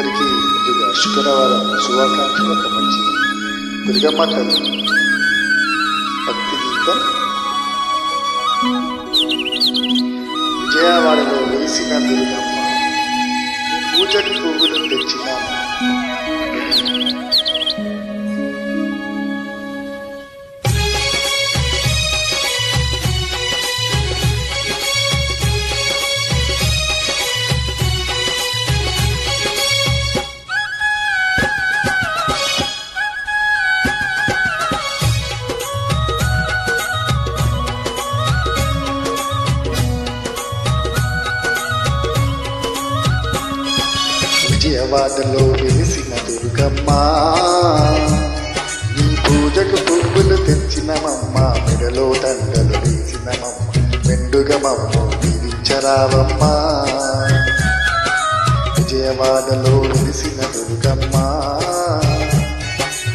అందరికీ ముందుగా శుక్రవారం శుభాకాంక్షలు. ఒక మంచి దుర్గమ్మ తల్లి భక్తి గీతం. విజయవాడలో వెలిసిన దుర్గమ్మ, పూజకి పువ్వులు తెచ్చినాము. విజయవాడలో వెలిసిన దుర్గమ్మ, నీ పూజకు పువ్వులు తెచ్చినమమ్మ, మెడలో దండలు వేసినమమ్మ, మెండుగా మమ్ము దీవించరావమ్మ. విజయవాడలో వెలిసిన దుర్గమ్మ,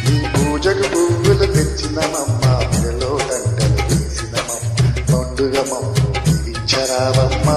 నీ పూజకు పువ్వులు తెచ్చినమమ్మ, మెడలో దండలు వేసినమమ్మ, మెండుగా మమ్ము దీవించరావమ్మ.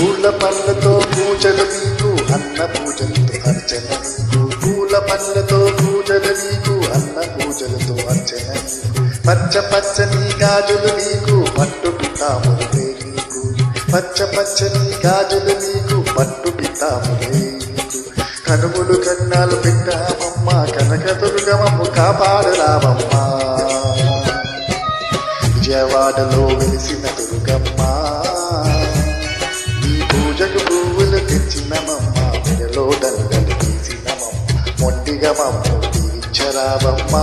పూల పళ్ళతో పూజలు నీకు, అన్న పూజలతో అర్చన నీకు. పూల పళ్ళతో పూజలు నీకు, అన్న పూజలతో అర్చన నీకు. పచ్చ పచ్చని గాజులు నీకు, పట్టు పితాములే నీకు. పచ్చ పచ్చని గాజులు నీకు, పట్టు పితాములే నీకు. కనుములు కన్నాలు పెట్టామమ్మ, కనక దుర్గమమ్మ కాపాడరామమ్మ. విజయవాడలో వెలిసిన దుర్గమ్మ, పూజకు పువ్వులు తెచ్చినమమ్మ, మెడలో దండలు తీసినమమ్మ, మొండిగా మమ్ము దీవించరావమ్మ.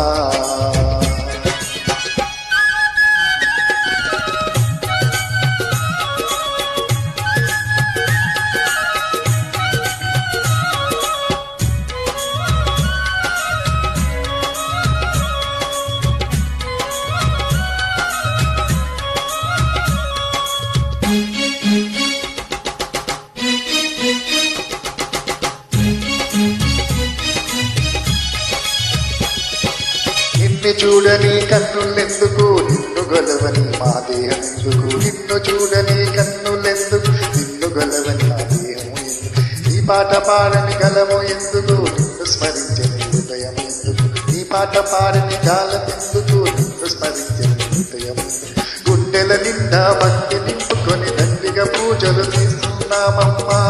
నిన్ను చూడని కన్నులెందుకు, నిన్ను గొలవని మా దేహం ఎందుకు. నిన్ను చూడని కన్నులెందుకు, నిన్ను గొలవని మా దేహం ఎందుకు. నీ పాట పాడని గలము ఎందుకు, నిన్ను స్మరించని హృదయం ఎందుకు. నీ పాట పాడని గాలం ఎందుకు, నిన్ను స్మరించని హృదయం ఎందుకు. గుండెల నిండా భక్తి నింపుకొని దండిగా పూజలు చేస్తున్నామమ్మా.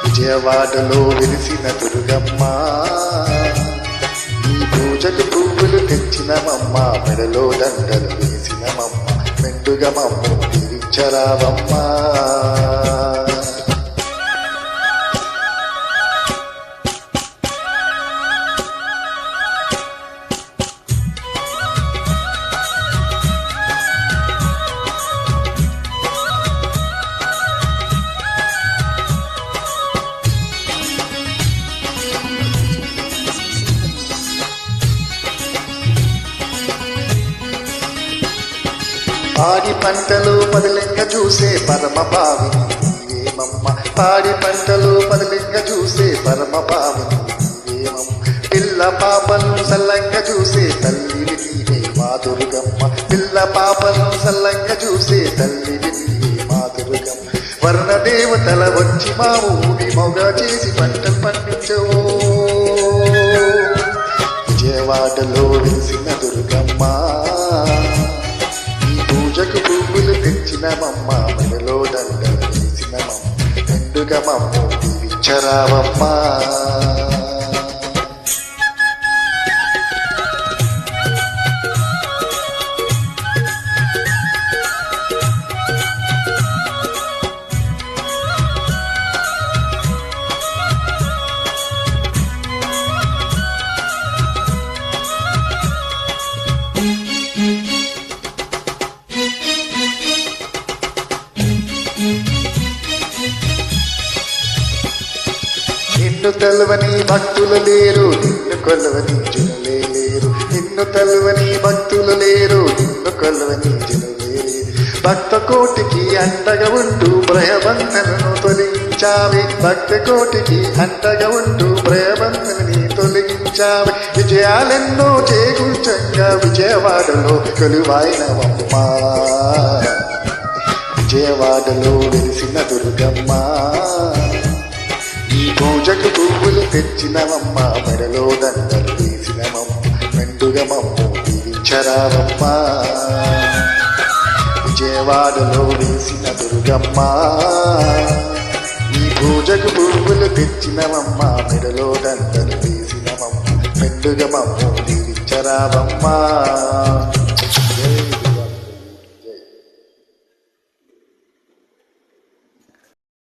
విజయవాడలో వెలిసిన దుర్గమ్మ, పూజకు పువ్వులు తెచ్చినమమ్మ, మెడలో దండలు వేసినమమ్మ, మెండుగా మమ్ము దీవించరావమ్మ. పాడి పంటలు పదిలింగ చూసే పరమ భావిని నీవేమమ్మ. పాడి పంటలు పదిలింగ చూసే పరమ భావిని నీవేమమ్మ. పిల్ల పాపను సల్లంగ చూసే తల్లివి నీవే మా దుర్గమ్మ. పిల్ల పాపను సల్లంగ చూసే తల్లివి నీవే మా దుర్గమ్మ. వర్ణ దేవతల వచ్చి మా ఊరి మొగ చేసి పంటలు పండించవో. విజయవాడలో వెలిసిన దుర్గమ్మ, పూజకు పువ్వులు తెచ్చినమమ్మ, మెడలో దండలు వేసినమమ్మ, మెండుగా మమ్ము దీవించరావమ్మ. నిన్ను తలువని భక్తులు లేరు, నిన్ను కొలవని జనులే లేరు. నిన్ను తలువని భక్తులు లేరు, నిన్ను కొలవని జనులే లేరు. భక్త కోటికి అండగా ఉంటూ భయబంధనను తొలగించావి. భక్త కోటికి అండగా ఉంటూ భయబంధనని తొలగించావి. విజయాలెన్నో చేకూర్చంగా విజయవాడలో కొలువైనవమ్మ. విజయవాడలో వెలిసిన దుర్గమ్మ. ఈ పూజకు పువ్వులు తెచ్చినవమ్మ, మెడలో దండలు వేసినవమ్మ, మెండుగా మమ్ము దీవించరావమ్మ. విజయవాడలో వేసిన దుర్గమ్మ. ఈ పూజకు పువ్వులు తెచ్చినవమ్మ, మెడలో దండలు వేసినవమ్మ, మెండుగా మమ్ము దీవించరావమ్మ.